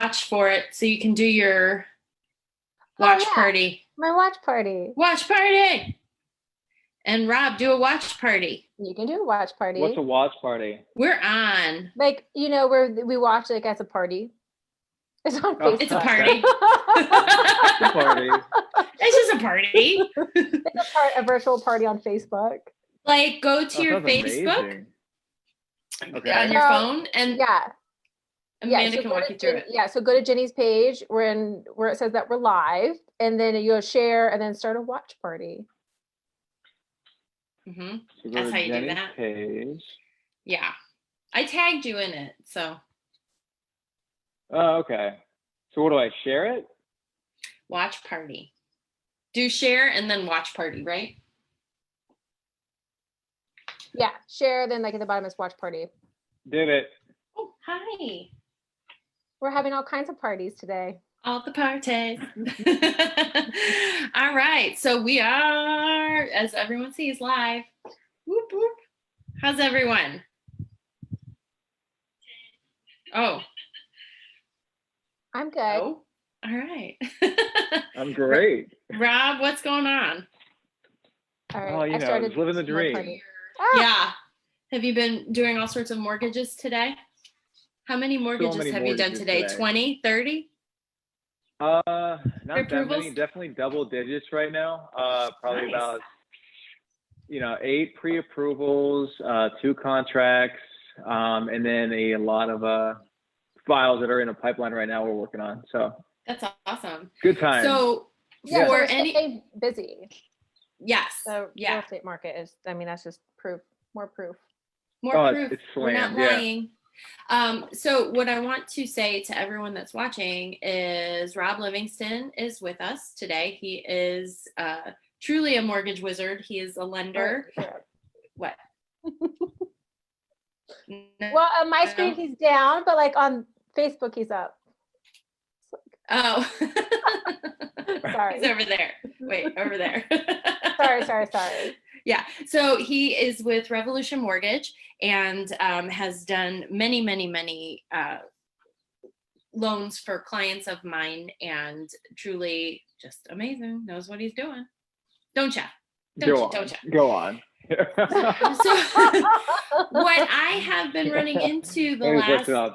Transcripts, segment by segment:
watch for it so you can do your watch party. My watch party. Watch party. And Rob, do a watch party. You can do a watch party. What's a watch party? We're on. Like, where we watch like as a party. It's on Facebook. It's a party. It's a party. It's just a party. It's a virtual party on Facebook. Like, go to your Facebook on your phone, and Amanda so can walk you through it. Yeah, so go to Jenny's page where it says that we're live, and then you go share, and then start a watch party. Mm-hmm. So that's how you Jenny's do that. Page. Yeah, I tagged you in it, so. Oh, okay. So what do I share it? Watch party. Do share and then watch party, right? Yeah, share, then like at the bottom is watch party. Did it. Oh, hi. We're having all kinds of parties today. All the parties. All right. So we are, as everyone sees, live. Whoop, whoop. How's everyone? Oh. I'm good. Oh, all right. I'm great. Rob, what's going on? All right. Oh, I started living the dream. Yeah. Have you been doing all sorts of mortgages today? How many mortgages have you done today? 20, 30? Not that many. Definitely double digits right now. Probably about 8 pre-approvals, 2 contracts, and then a lot of files that are in a pipeline right now we're working on. So that's awesome. Good time. So for stay busy. Yes. The real estate market is, that's just proof. More proof. More proof. We're not lying. So what I want to say to everyone that's watching is Rob Livingston is with us today. He is truly a mortgage wizard. He is a lender. What? Well, on my screen he's down, but like on Facebook he's up. Oh. Sorry. He's over there. Wait, over there. Sorry. Yeah. So he is with Revolution Mortgage and has done many loans for clients of mine, and truly just amazing. Knows what he's doing. Don't you? Go on. So what I have been running into the last you're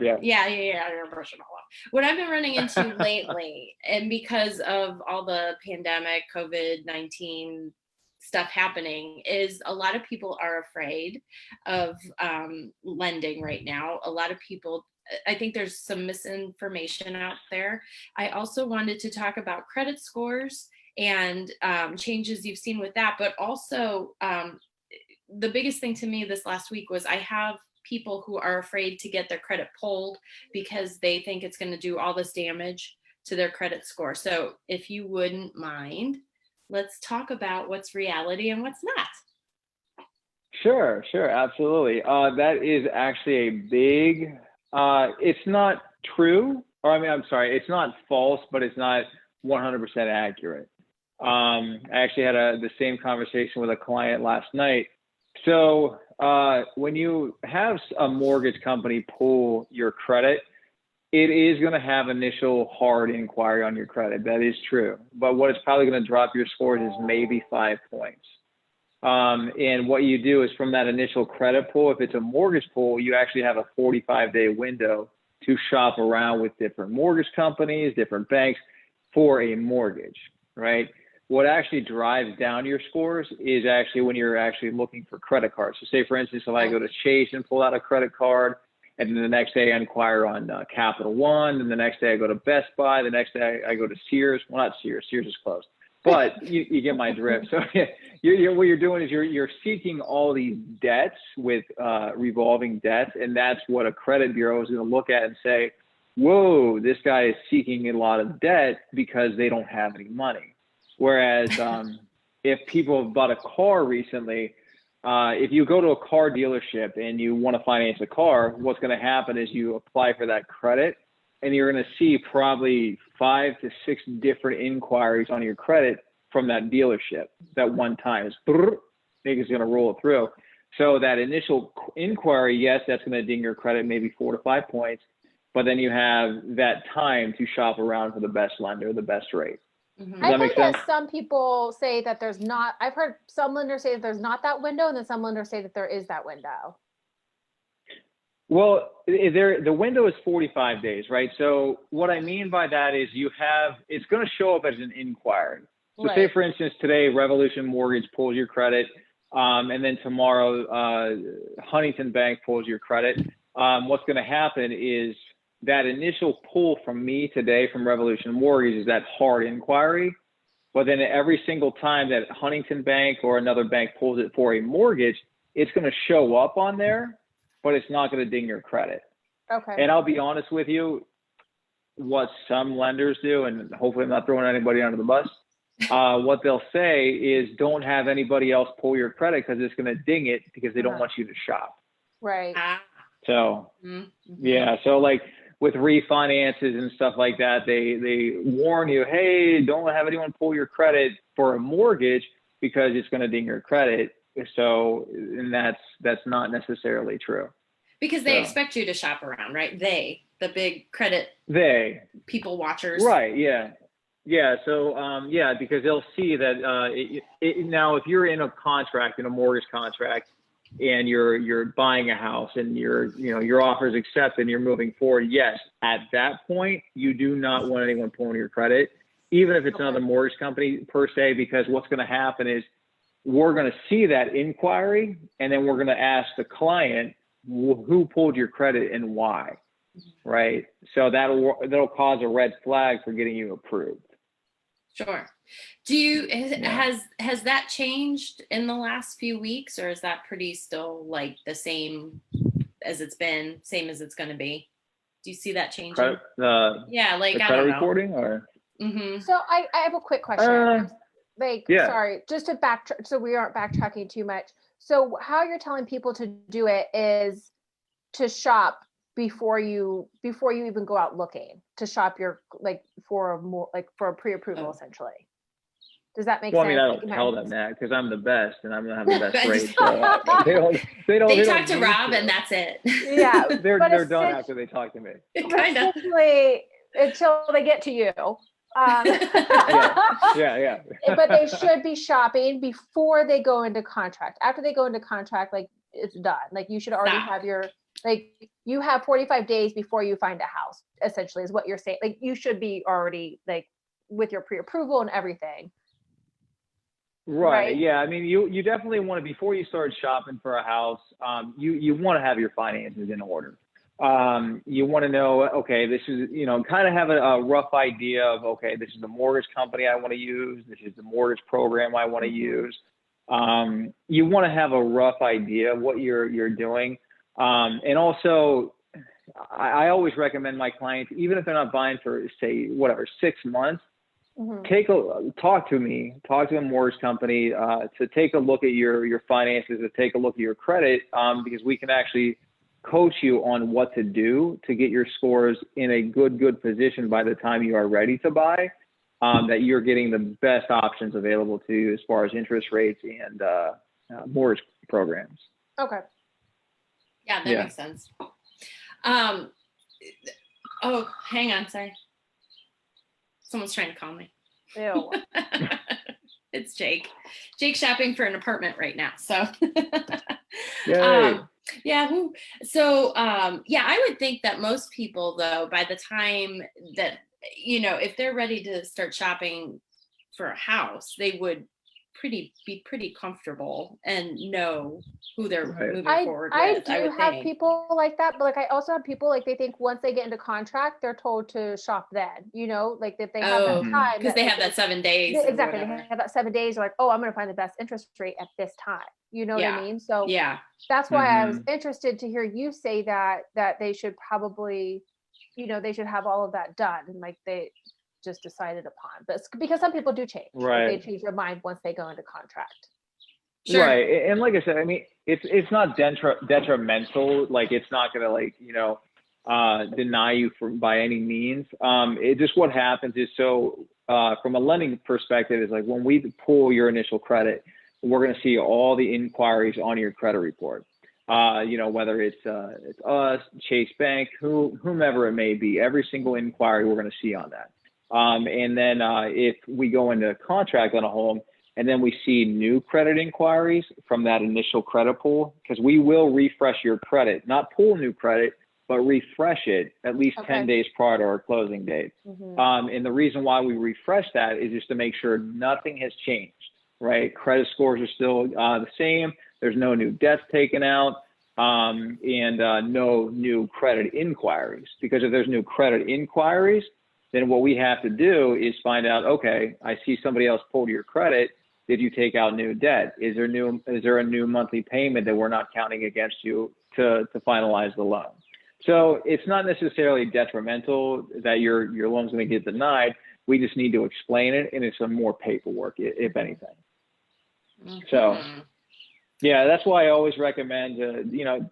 brushing all up. What I've been running into lately, and because of all the pandemic, COVID-19 stuff happening, is a lot of people are afraid of lending right now. A lot of people, I think there's some misinformation out there. I also wanted to talk about credit scores and changes you've seen with that, but also the biggest thing to me this last week was I have people who are afraid to get their credit pulled because they think it's going to do all this damage to their credit score. So if you wouldn't mind, let's talk about what's reality and what's not. Sure, absolutely. That is actually a big, it's not true, it's not false, but it's not 100% accurate. I actually had the same conversation with a client last night. So when you have a mortgage company pull your credit, it is going to have initial hard inquiry on your credit. That is true. But what it's probably going to drop your scores is maybe 5 points. And what you do is from that initial credit pull, if it's a mortgage pull, you actually have a 45-day window to shop around with different mortgage companies, different banks for a mortgage, right? What actually drives down your scores is actually when you're actually looking for credit cards. So say, for instance, if I go to Chase and pull out a credit card, and then the next day I inquire on Capital One, and the next day I go to Best Buy, the next day I go to Sears. Well, not Sears. Sears is closed. But you get my drift. So what you're doing is you're seeking all these debts with revolving debts, and that's what a credit bureau is going to look at and say, whoa, this guy is seeking a lot of debt because they don't have any money. Whereas if people have bought a car recently, if you go to a car dealership and you want to finance a car, what's going to happen is you apply for that credit, and you're going to see probably 5 to 6 different inquiries on your credit from that dealership. That one time is going to roll it through. So that initial inquiry, yes, that's going to ding your credit maybe 4 to 5 points. but then you have that time to shop around for the best lender, the best rate. Mhm. Does that I've make heard sense? that some people say that there's not, I've heard some lenders say that there's not that window, and then some lenders say that there is that window. Well, the window is 45 days, right? So what I mean by that is it's going to show up as an inquiry. So say, Right. for instance, today, Revolution Mortgage pulls your credit, and then tomorrow, Huntington Bank pulls your credit. What's going to happen is that initial pull from me today from Revolution Mortgage is that hard inquiry. But then every single time that Huntington Bank or another bank pulls it for a mortgage, it's going to show up on there, but it's not going to ding your credit. Okay. And I'll be honest with you, what some lenders do, and hopefully I'm not throwing anybody under the bus, what they'll say is don't have anybody else pull your credit because it's going to ding it because they don't want you to shop. Right. Ah. So, Mhm. yeah. So like with refinances and stuff like that, they warn you, hey, don't have anyone pull your credit for a mortgage because it's going to ding your credit. So, and that's not necessarily true. Because they So. expect you to shop around, right? The big credit people watchers. Right. Yeah. Yeah. So, because they'll see that now if you're in a contract, in a mortgage contract, and you're buying a house and your offer is accepted and you're moving forward, yes, at that point, you do not want anyone pulling your credit, even if it's another mortgage company per se, because what's going to happen is we're going to see that inquiry and then we're going to ask the client who pulled your credit and why, right? So that'll cause a red flag for getting you approved. Sure. Has that changed in the last few weeks, or is that pretty still like the same as it's been, same as it's going to be? Do you see that changing? Credit, yeah, like the I credit don't know. reporting, or Mm-hmm. So I have a quick question. Yeah. Sorry, just to backtrack, so we aren't backtracking too much. So how you're telling people to do it is to shop before you even go out looking, to shop for a pre-approval, essentially. Does that make sense? Well, I mean, I don't tell them that because I'm the best and I'm gonna have the best rate. So they They don't talk to Rob and that's it. Yeah, they're done after they talk to me. Kind of. Essentially, until they get to you. Yeah. But they should be shopping before they go into contract. After they go into contract, like it's done. Like you should already have you have 45 days before you find a house, essentially, is what you're saying. Like you should be already like with your pre-approval and everything. Right. Yeah. I mean, you definitely want to, before you start shopping for a house, you want to have your finances in order. You want to know, okay, this is, kind of have a rough idea of, okay, this is the mortgage company I want to use. This is the mortgage program I want to use. You want to have a rough idea of what you're doing. And also, I always recommend my clients, even if they're not buying for, say, 6 months, talk to a mortgage company to take a look at your finances, to take a look at your credit, because we can actually coach you on what to do to get your scores in a good position by the time you are ready to buy, that you're getting the best options available to you as far as interest rates and mortgage programs. Okay. Yeah, that makes sense. Oh, hang on, sorry. Someone's trying to call me. Ew. It's Jake. Jake's shopping for an apartment right now. So Yay. So I would think that most people, though, by the time that, if they're ready to start shopping for a house, they would be pretty comfortable and know who they're moving forward with. I do have people like that, but I also have people they think once they get into contract, they're told to shop then, like that they have that time. Because they have that 7 days. Exactly. They have that 7 days. They're like, oh, I'm going to find the best interest rate at this time. You know what I mean? So that's why I was interested to hear you say that they should probably, they should have all of that done and they just decided upon, but because some people do change, they change their mind once they go into contract. Sure. Right. And like I said, I mean, it's not detrimental. It's not going to deny you by any means. It just, what happens is, from a lending perspective, is when we pull your initial credit, we're going to see all the inquiries on your credit report. Whether it's us, Chase Bank, whomever it may be, every single inquiry we're going to see on that. And then if we go into contract on a home and then we see new credit inquiries from that initial credit pool, because we will refresh your credit, not pull new credit, but refresh it at least 10 days prior to our closing date. And the reason why we refresh that is just to make sure nothing has changed, right? Credit scores are still the same. There's no new debts taken out, and no new credit inquiries. Because if there's new credit inquiries, then what we have to do is find out, okay, I see somebody else pulled your credit. Did you take out new debt? Is there a new monthly payment that we're not counting against you to finalize the loan? So it's not necessarily detrimental that your loan's going to get denied. We just need to explain it, and it's some more paperwork, if anything. So, yeah, that's why I always recommend,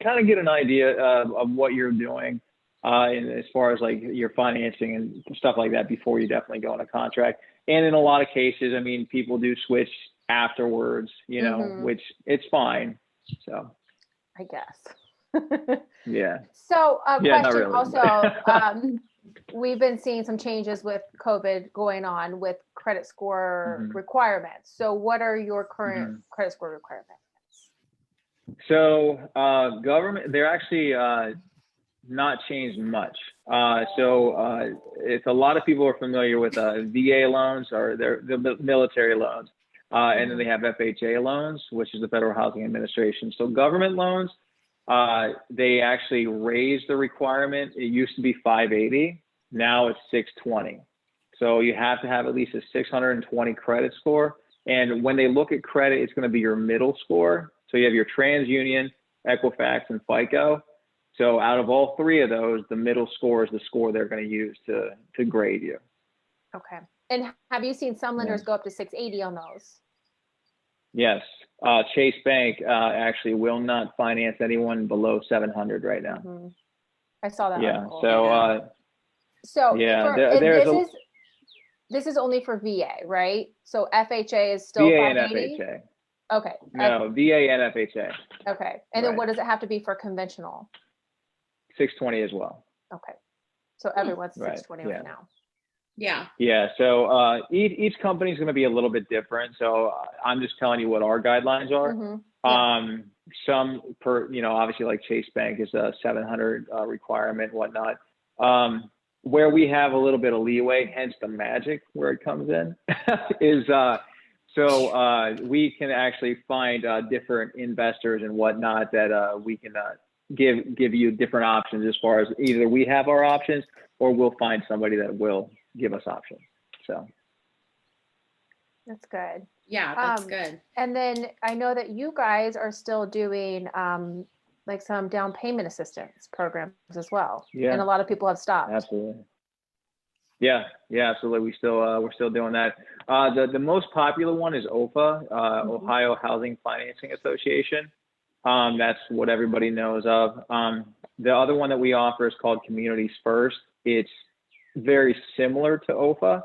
kind of get an idea of what you're doing as far as like your financing and stuff like that before you definitely go on a contract. And in a lot of cases, I mean, people do switch afterwards, which it's fine. So, I guess. Yeah. So question really. Also, we've been seeing some changes with COVID going on with credit score requirements. So what are your current credit score requirements? So government, they're actually not changed much. If a lot of people are familiar with VA loans or the military loans, and then they have FHA loans, which is the Federal Housing Administration. So government loans, they actually raised the requirement. It used to be 580. Now it's 620. So you have to have at least a 620 credit score. And when they look at credit, it's going to be your middle score. So you have your TransUnion, Equifax, and FICO. So out of all three of those, the middle score is the score they're going to use to grade you. Okay. And have you seen some lenders go up to 680 on those? Yes. Chase Bank actually will not finance anyone below 700 right now. I saw that. Yeah. Article. So yeah, this is only for VA, right? So FHA is still VA 580? and FHA. Okay. No, VA and FHA. Okay. And then what does it have to be for conventional? 620 as well. Okay. So everyone's 620 right now. Yeah. Yeah. So each company is going to be a little bit different. So I'm just telling you what our guidelines are. Some obviously like Chase Bank is a 700 requirement, whatnot. Where we have a little bit of leeway, hence the magic where it comes in, is we can actually find different investors and whatnot that we can give you different options as far as either we have our options or we'll find somebody that will give us options. So that's good. Yeah, that's good. And then I know that you guys are still doing like some down payment assistance programs as well. Yeah. And a lot of people have stopped. Absolutely. Yeah, absolutely. We're still doing that. The most popular one is OFA, Ohio Housing Financing Association. That's what everybody knows of. The other one that we offer is called Communities First. It's very similar to OFA.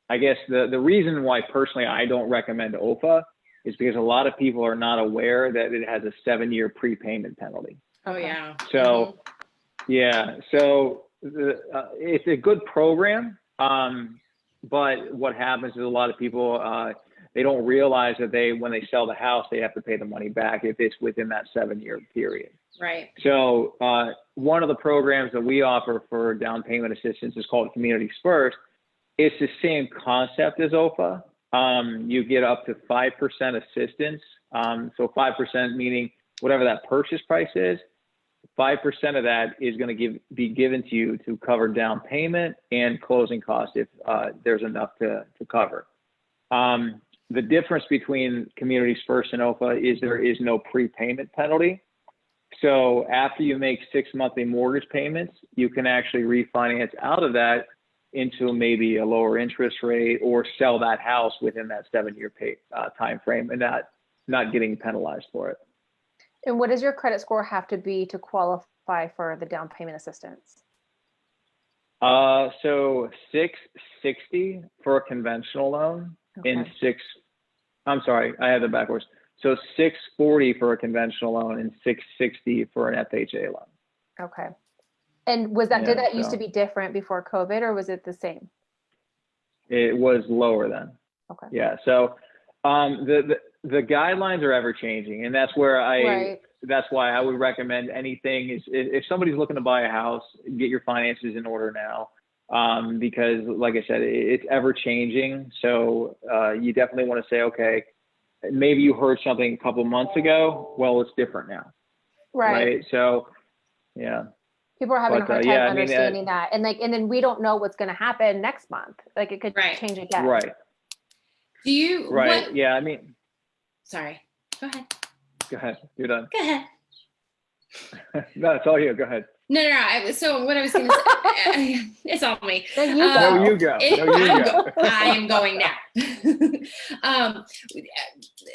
I guess the reason why personally I don't recommend OFA is because a lot of people are not aware that it has a 7-year prepayment penalty. Oh yeah. So it's a good program, but what happens is a lot of people they don't realize that when they sell the house, they have to pay the money back if it's within that 7-year period. Right. So one of the programs that we offer for down payment assistance is called Communities First. It's the same concept as OFA. You get up to 5% assistance. So 5% meaning whatever that purchase price is, 5% of that is going to be given to you to cover down payment and closing costs if there's enough to cover. The difference between Communities First and OFA is there is no prepayment penalty. So after you make 6 monthly mortgage payments, you can actually refinance out of that into maybe a lower interest rate or sell that house within that 7-year time frame and not getting penalized for it. And what does your credit score have to be to qualify for the down payment assistance? So 660 for a conventional loan, and I have it backwards. So 640 for a conventional loan and 660 for an FHA loan. Okay. And did that used to be different before COVID, or was it the same? It was lower then. Okay. Yeah. So the guidelines are ever changing, and that's where that's why I would recommend anything is if somebody's looking to buy a house, get your finances in order now. Because like I said, it's ever changing. So you definitely want to say, okay, maybe you heard something a couple months ago. Well, it's different now. Right. So, yeah. People are having a hard time understanding that. And then we don't know what's going to happen next month. Like it could change again. Right. Do you, Yeah. I mean, sorry, go ahead. Go ahead. You're done. Go ahead. No, it's all you. Go ahead. No. So what I was going to say, it's all me. No, you go. No, you go. I am going now.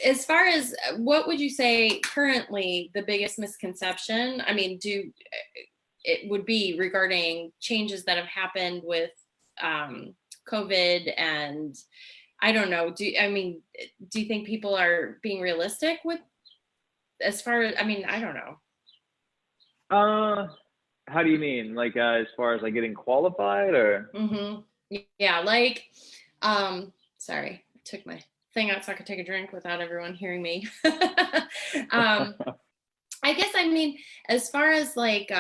As far as what would you say currently the biggest misconception? I mean, it would be regarding changes that have happened with COVID, and I don't know. Do you think people are being realistic with as far as, I don't know. How do you mean? Like as far as like getting qualified or? Mm-hmm. Yeah, sorry, I took my thing out so I could take a drink without everyone hearing me. I guess as far as like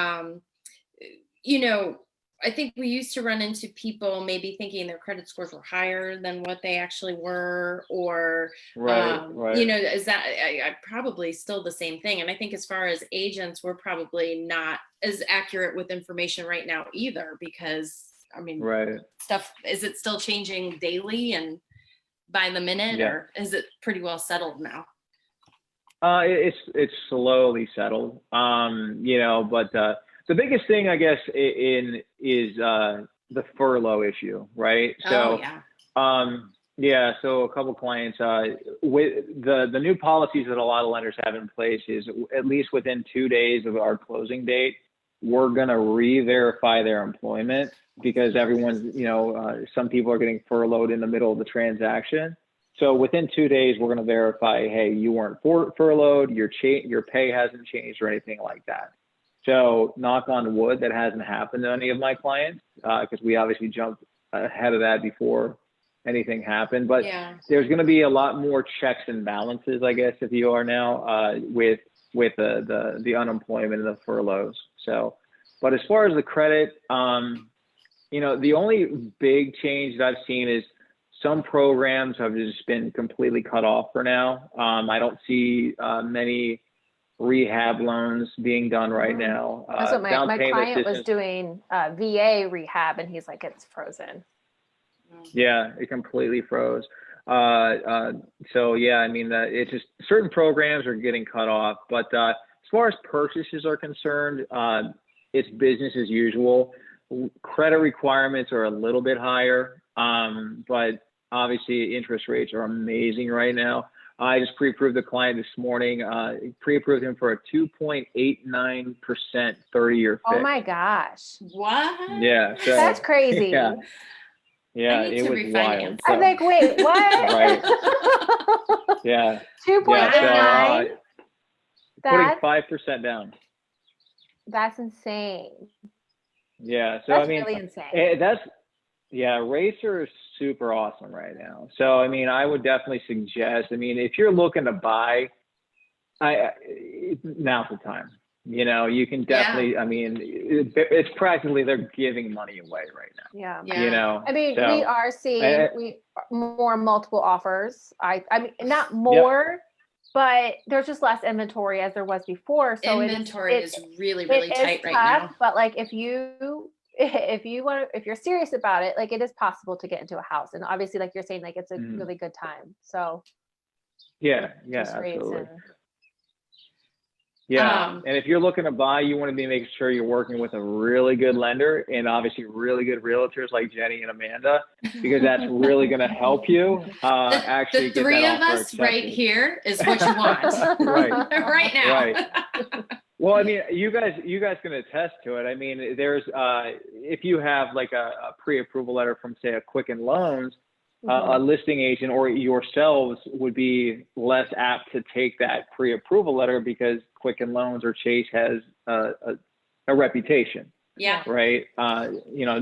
I think we used to run into people maybe thinking their credit scores were higher than what they actually were, or, is that probably still the same thing. And I think as far as agents, we're probably not as accurate with information right now either, because stuff, is it still changing daily and by the minute, or is it pretty well settled now? It's slowly settled, but the biggest thing, I guess, is the furlough issue, right? So, so a couple clients, with the new policies that a lot of lenders have in place is at least within 2 days of our closing date, we're going to re-verify their employment, because everyone's, some people are getting furloughed in the middle of the transaction. So within 2 days, we're going to verify, hey, you weren't furloughed, your pay hasn't changed or anything like that. So knock on wood, that hasn't happened to any of my clients, because we obviously jumped ahead of that before anything happened. But there's going to be a lot more checks and balances, I guess, if you are now with the unemployment and the furloughs. So, but as far as the credit, the only big change that I've seen is some programs have just been completely cut off for now. I don't see many rehab loans being done right now. That's what my client was doing, VA rehab, and he's like, it's frozen. Yeah, it completely froze. It's just certain programs are getting cut off. But as far as purchases are concerned, it's business as usual. Credit requirements are a little bit higher, but obviously interest rates are amazing right now. I just pre-approved the client this morning, pre-approved him for a 2.89% 30-year fix. Oh my gosh. What? Yeah. So, that's crazy. Yeah, it was wild. So. I'm like, wait, what? Right. Yeah. 2.89? Putting 5% down. That's insane. Yeah. So that's really insane. Rates are super awesome right now. So, I would definitely suggest, if you're looking to buy, now's the time. You can definitely, it's practically, they're giving money away right now. Yeah. We are seeing more multiple offers. Not more, but there's just less inventory as there was before. So inventory is really, really tight right now. But like, if you're serious about it, like it is possible to get into a house. And obviously, like you're saying, like it's a really good time. So absolutely. And if you're looking to buy, you want to be making sure you're working with a really good lender, and obviously really good realtors like Jenny and Amanda, because that's really going to help you actually the three of us right here is what you want right now. Right. Well, you guys can attest to it. There's if you have like a pre-approval letter from, say, a Quicken Loans, a listing agent or yourselves would be less apt to take that pre-approval letter because Quicken Loans or Chase has a reputation. Yeah. Right.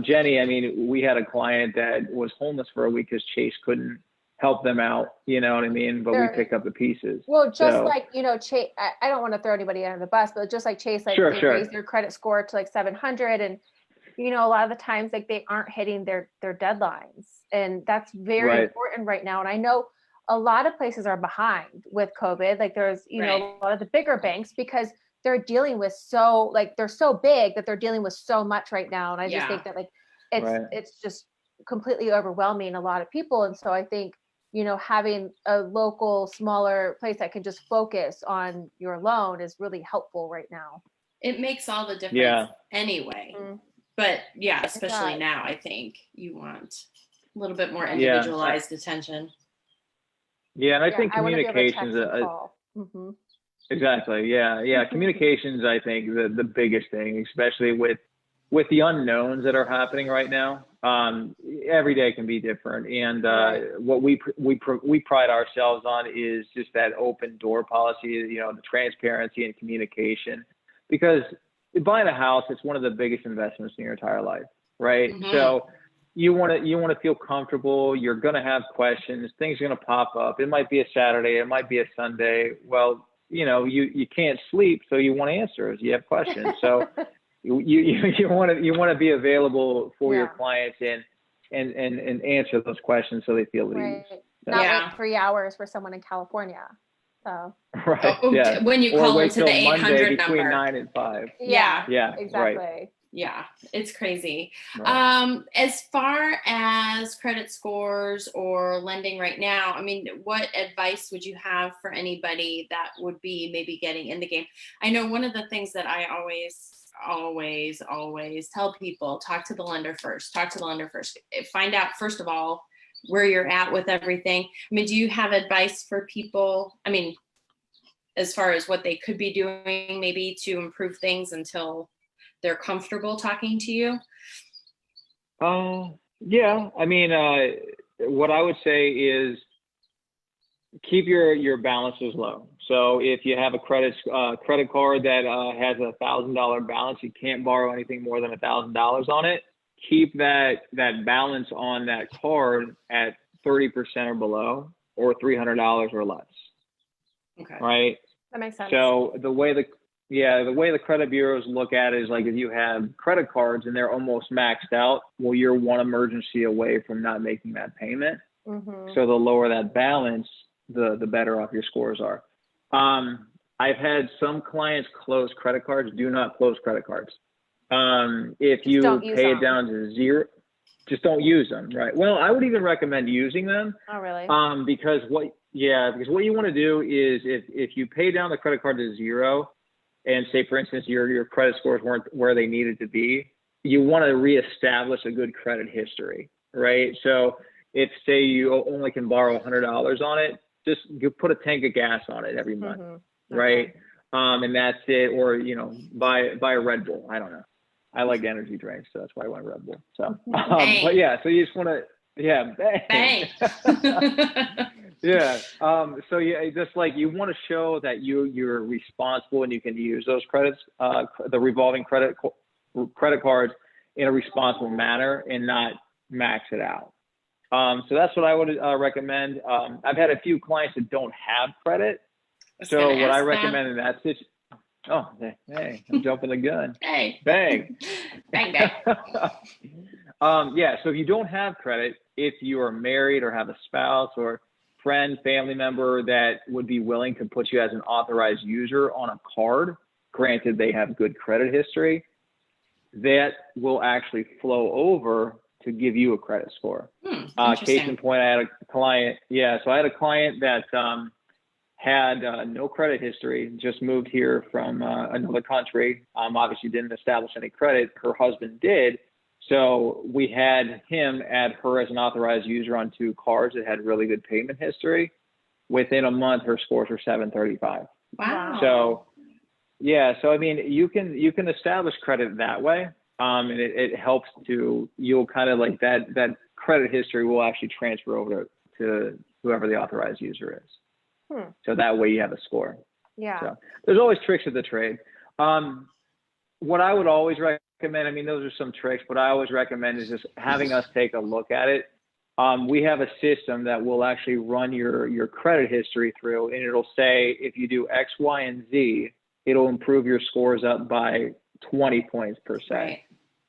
Jenny, I mean, we had a client that was homeless for a week because Chase couldn't help them out. You know what I mean? But we picked up the pieces. Well, just like, Chase, I don't want to throw anybody under the bus, but just like Chase, like they raised their credit score to like 700 and, a lot of the times like they aren't hitting their deadlines, and that's very important right now. And I know a lot of places are behind with COVID. Like there's, a lot of the bigger banks because they're dealing with they're so big that they're dealing with so much right now. And I just think that like, it's just completely overwhelming a lot of people. And so I think, having a local, smaller place that can just focus on your loan is really helpful right now. It makes all the difference anyway. Mm-hmm. But especially now, I think you want a little bit more individualized attention. Yeah, and I think communications. Mm-hmm. Exactly. Yeah. Communications, I think, the biggest thing, especially with the unknowns that are happening right now. Every day can be different, and what we pride ourselves on is just that open door policy. The transparency and communication, because buying a house, it's one of the biggest investments in your entire life, right? Mm-hmm. So you want to feel comfortable. You're going to have questions. Things are going to pop up. It might be a Saturday. It might be a Sunday. Well, you can't sleep, so you want answers. You have questions. So you want to be available for your clients and answer those questions so they feel at ease. So. Not wait 3 hours for someone in California. So. Right. Yeah. When you call into the 800 between number. 9 and 5. Yeah. Exactly. Right. Yeah, it's crazy. Right. As far as credit scores or lending right now, I mean, what advice would you have for anybody that would be maybe getting in the game? I know one of the things that I always tell people, talk to the lender first. Find out, first of all, where you're at with everything. I mean, do you have advice for people? I mean, as far as what they could be doing maybe to improve things until they're comfortable talking to you? Yeah. I mean, what I would say is keep your balances low. So if you have a credit card that has $1,000 balance, you can't borrow anything more than $1,000 on it. Keep that balance on that card at 30% or below, or $300 or less. Okay. Right. That makes sense. So the way the credit bureaus look at it is like, if you have credit cards and they're almost maxed out, well, you're one emergency away from not making that payment. Mm-hmm. So the lower that balance, the better off your scores are. I've had some clients close credit cards. Do not close credit cards. If you pay it down to zero, just don't use them. Right. Well, I would even recommend using them. Oh, really? Because what you want to do is if you pay down the credit card to zero, and say, for instance, your credit scores weren't where they needed to be, you want to reestablish a good credit history, right? So if, say, you only can borrow $100 on it, just you put a tank of gas on it every month, right? And that's it. Or, buy a Red Bull. I don't know. I like energy drinks, so that's why I went Red Bull. So, but yeah, so you just want to, bang. Yeah. So just like you want to show that you're responsible and you can use those credits, the revolving credit cards in a responsible manner and not max it out. So that's what I would recommend. I've had a few clients that don't have credit. So what I recommend in that situation, oh, hey, I'm jumping the gun. Hey. Bang. Bang, bang. So if you don't have credit, if you are married or have a spouse or friend, family member that would be willing to put you as an authorized user on a card, granted they have good credit history, that will actually flow over to give you a credit score. Case in point, I had a client. So I had a client that had no credit history, just moved here from another country. Obviously didn't establish any credit. Her husband did. So we had him add her as an authorized user on 2 cards that had really good payment history. Within a month, her scores were 735. Wow. So I mean, you can establish credit that way. And it helps you'll kind of like that credit history will actually transfer over to whoever the authorized user is. So that way you have a score. Yeah. So there's always tricks of the trade. What I would always recommend, I mean, those are some tricks, but I always recommend is just having us take a look at it. We have a system that will actually run your credit history through, and it'll say, if you do X, Y, and Z, it'll improve your scores up by 20 points per se. Right.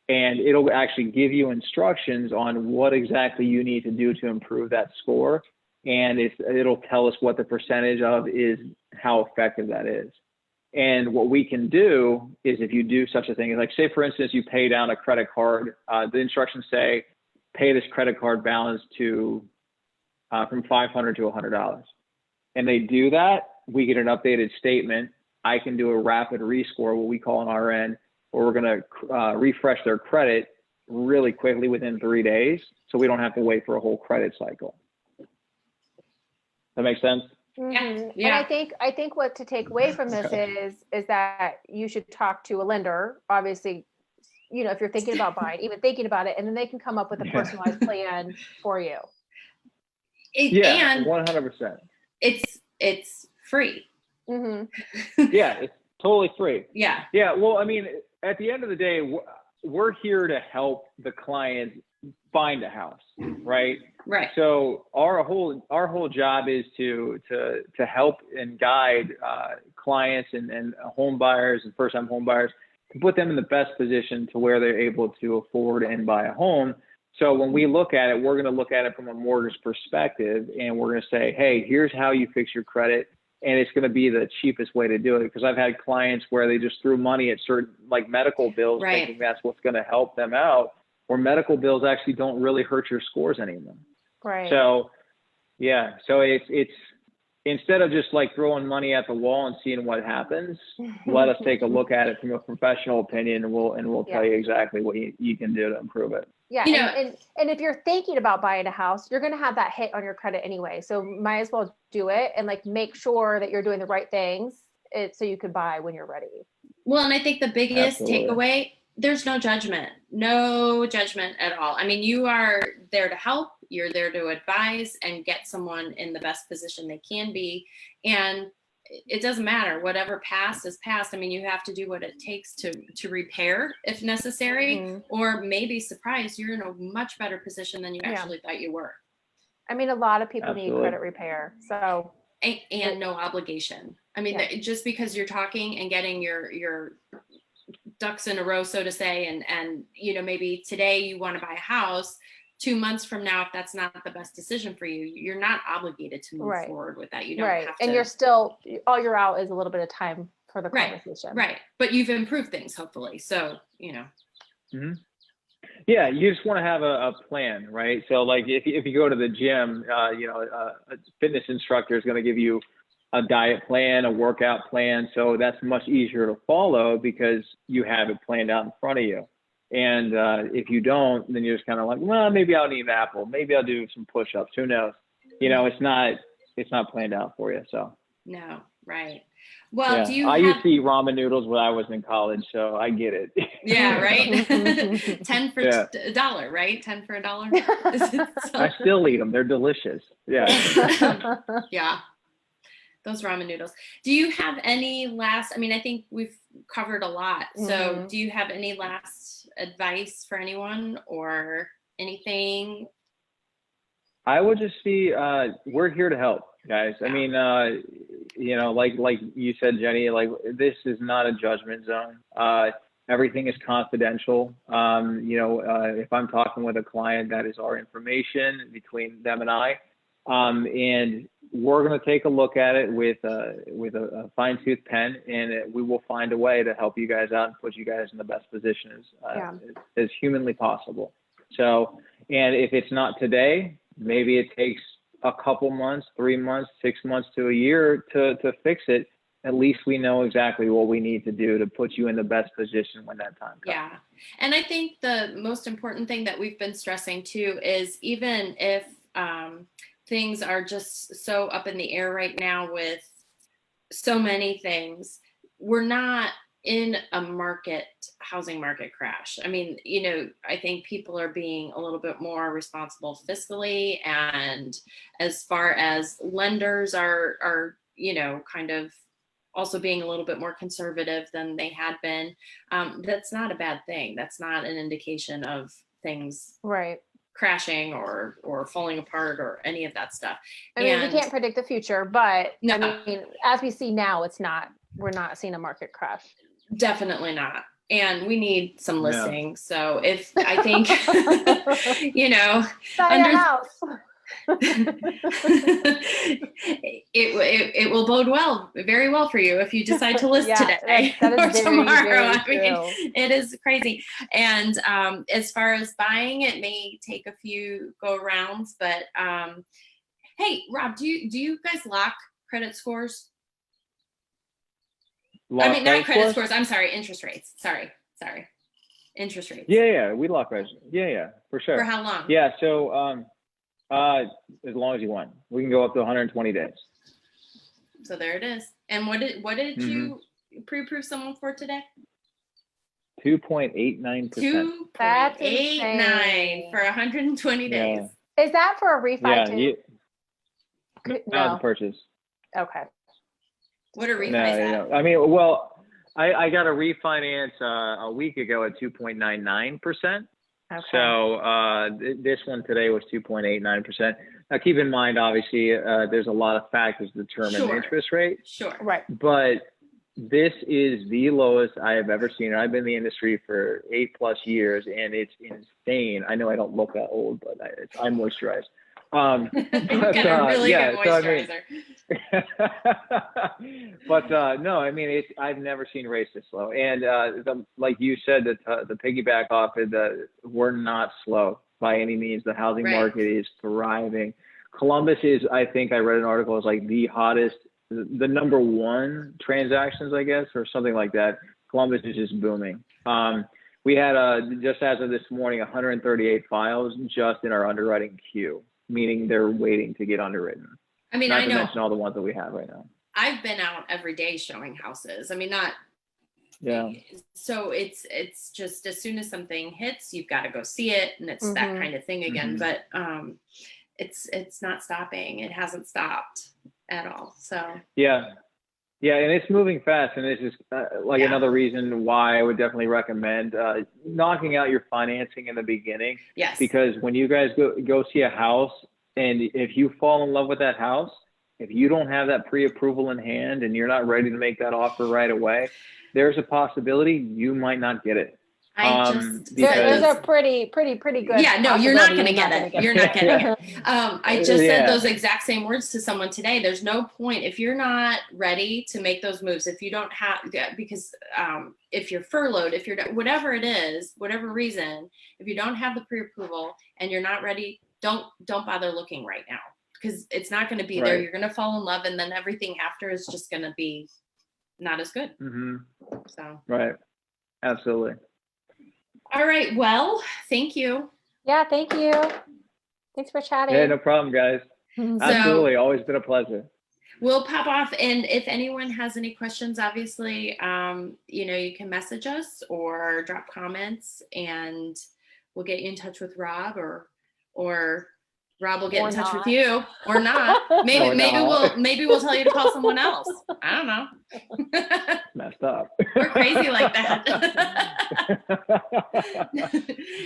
And it'll actually give you instructions on what exactly you need to do to improve that score. And it'll tell us what the percentage of is, how effective that is. And what we can do is, if you do such a thing, like say, for instance, you pay down a credit card, the instructions say, pay this credit card balance to from $500 to $100. And they do that, we get an updated statement. I can do a rapid rescore, what we call an RN, where we're going to refresh their credit really quickly within 3 days, so we don't have to wait for a whole credit cycle. That makes sense? Mm-hmm. Yeah. And I think what to take away from this is that you should talk to a lender, obviously, you know, if you're thinking about buying, even thinking about it, and then they can come up with a personalized plan for you. And 100%. It's free. Mm-hmm. Yeah, it's totally free. Yeah. Yeah. Well, I mean, at the end of the day, we're here to help the client find a house, right? Right. So our whole job is to help and guide clients and home buyers and first-time home buyers to put them in the best position to where they're able to afford and buy a home. So when we look at it, we're going to look at it from a mortgage perspective, and we're going to say, hey, here's how you fix your credit. And it's going to be the cheapest way to do it, because I've had clients where they just threw money at certain, like, medical bills, thinking that's what's going to help them out, or medical bills actually don't really hurt your scores anymore. Right. So, yeah. So it's instead of just like throwing money at the wall and seeing what happens, let us take a look at it from a professional opinion, and we'll tell you exactly what you can do to improve it. Yeah. And if you're thinking about buying a house, you're going to have that hit on your credit anyway. So might as well do it and like make sure that you're doing the right things so you can buy when you're ready. Well, and I think the biggest takeaway, there's no judgment at all. I mean, you are there to help, you're there to advise and get someone in the best position they can be. And it doesn't matter, whatever past is past. I mean, you have to do what it takes to repair if necessary, or maybe surprise, you're in a much better position than you actually thought you were. I mean, a lot of people need credit repair. So and no obligation. I mean, just because you're talking and getting your ducks in a row, so to say, and you know, maybe today you want to buy a house, 2 months from now, if that's not the best decision for you, you're not obligated to move forward with that. You don't have to. And you're still, all you're out is a little bit of time for the conversation. Right. But you've improved things, hopefully. So, you know. Mm-hmm. Yeah, you just want to have a plan, right? So like if you go to the gym, a fitness instructor is going to give you a diet plan, a workout plan. So that's much easier to follow because you have it planned out in front of you. And if you don't, then you're just kind of like, well, maybe I'll eat an apple. Maybe I'll do some push-ups. Who knows? You know, it's not planned out for you. So no, right. Well, I used to eat ramen noodles when I was in college, so I get it. Yeah, right. 10 for $1, right? 10 for $1. I still eat them. They're delicious. Yeah. Yeah. Those ramen noodles. Do you have any last, I mean, I think we've covered a lot. So do you have any last advice for anyone or anything? I would just be, we're here to help, guys. Yeah. I mean, like you said, Jenny, like this is not a judgment zone. Everything is confidential. If I'm talking with a client, that is our information between them and I. And we're going to take a look at it with a fine-tooth pen, and we will find a way to help you guys out and put you guys in the best position as humanly possible. So, and if it's not today, maybe it takes a couple months, 3 months, 6 months to a year to fix it. At least we know exactly what we need to do to put you in the best position when that time comes. Yeah. And I think the most important thing that we've been stressing too is even if things are just so up in the air right now with so many things, we're not in a housing market crash. I mean, I think people are being a little bit more responsible fiscally, and as far as lenders are kind of also being a little bit more conservative than they had been. That's not a bad thing. That's not an indication of things crashing or falling apart or any of that stuff. I mean, we can't predict the future, but no. I mean, as we see now, we're not seeing a market crash. Definitely not. And we need some listings. So if I think, Sell your house. it will bode very well for you if you decide to list today that is or very, tomorrow. Very I mean, it is crazy. And as far as buying, it may take a few go rounds, but hey, Rob, do you guys lock credit scores? Not credit scores. I'm sorry, interest rates. Sorry. Interest rates. Yeah, we lock rates. Yeah, for sure. For how long? Yeah, so as long as you want. We can go up to 120 days. So there it is. And what did you pre-approve someone for today? 2.89%. 2.89 for 120 days. Is that for a refi too? No, the purchase. Okay. What are refis at? I mean, well, I got a refinance a week ago at 2.99%. Okay. So this one today was 2.89%. Now, keep in mind, obviously, there's a lot of factors that determine the interest rate. Sure. Right. But this is the lowest I have ever seen. I've been in the industry for 8+ years, and it's insane. I know I don't look that old, but I moisturize. Got a really good moisturizer. But no, I mean, I've never seen rates this low. And like you said, the piggyback off it, we're not slow by any means. The housing market is thriving. Columbus is, I think I read an article, is like the hottest, the number one transactions, I guess, or something like that. Columbus is just booming. We had just as of this morning, 138 files just in our underwriting queue, meaning they're waiting to get underwritten. I mean, not to mention all the ones that we have right now. I've been out every day showing houses. I mean, so it's just as soon as something hits, you've got to go see it, and it's that kind of thing again. But it's not stopping. It hasn't stopped at all. So yeah, and it's moving fast, and this is another reason why I would definitely recommend knocking out your financing in the beginning. Yes. Because when you guys go see a house, and if you fall in love with that house, if you don't have that pre-approval in hand and you're not ready to make that offer right away, there's a possibility you might not get it. Those are pretty good. Yeah, no, you're not going to get it. You're not getting it. I just said those exact same words to someone today. There's no point if you're not ready to make those moves. If you don't have, because if you're furloughed, if you're whatever it is, whatever reason, if you don't have the pre-approval and you're not ready, don't bother looking right now, because it's not going to be there. You're going to fall in love, and then everything after is just going to be not as good. So right, absolutely. All right. Well, thank you. Yeah, thank you. Thanks for chatting. Yeah, no problem, guys. Absolutely. Always been a pleasure. We'll pop off. And if anyone has any questions, obviously, you can message us or drop comments, and we'll get you in touch with Rob, or Rob will get in touch with you, or not. Maybe we'll tell you to call someone else. I don't know. Messed up. We're crazy like that.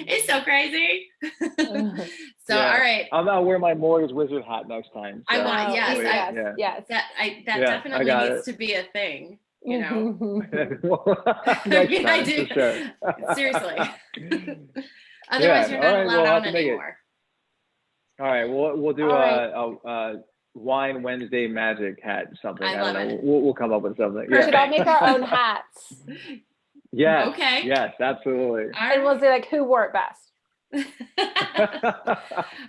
It's so crazy. So all right. I'll wear my mortgage wizard hat next time. So. I want yes. That definitely needs to be a thing. Next I time, do. for sure. Seriously. Otherwise, you're not allowed on anymore. All right, we'll do a Wine Wednesday magic hat, something. I don't know. We'll come up with something. We should all make our own hats. Yes. Okay. Yes, absolutely. And we'll say who wore it best.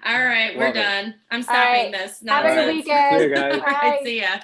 All right, we're done. I'm stopping this. Have a good weekend. See you guys. All right, see ya.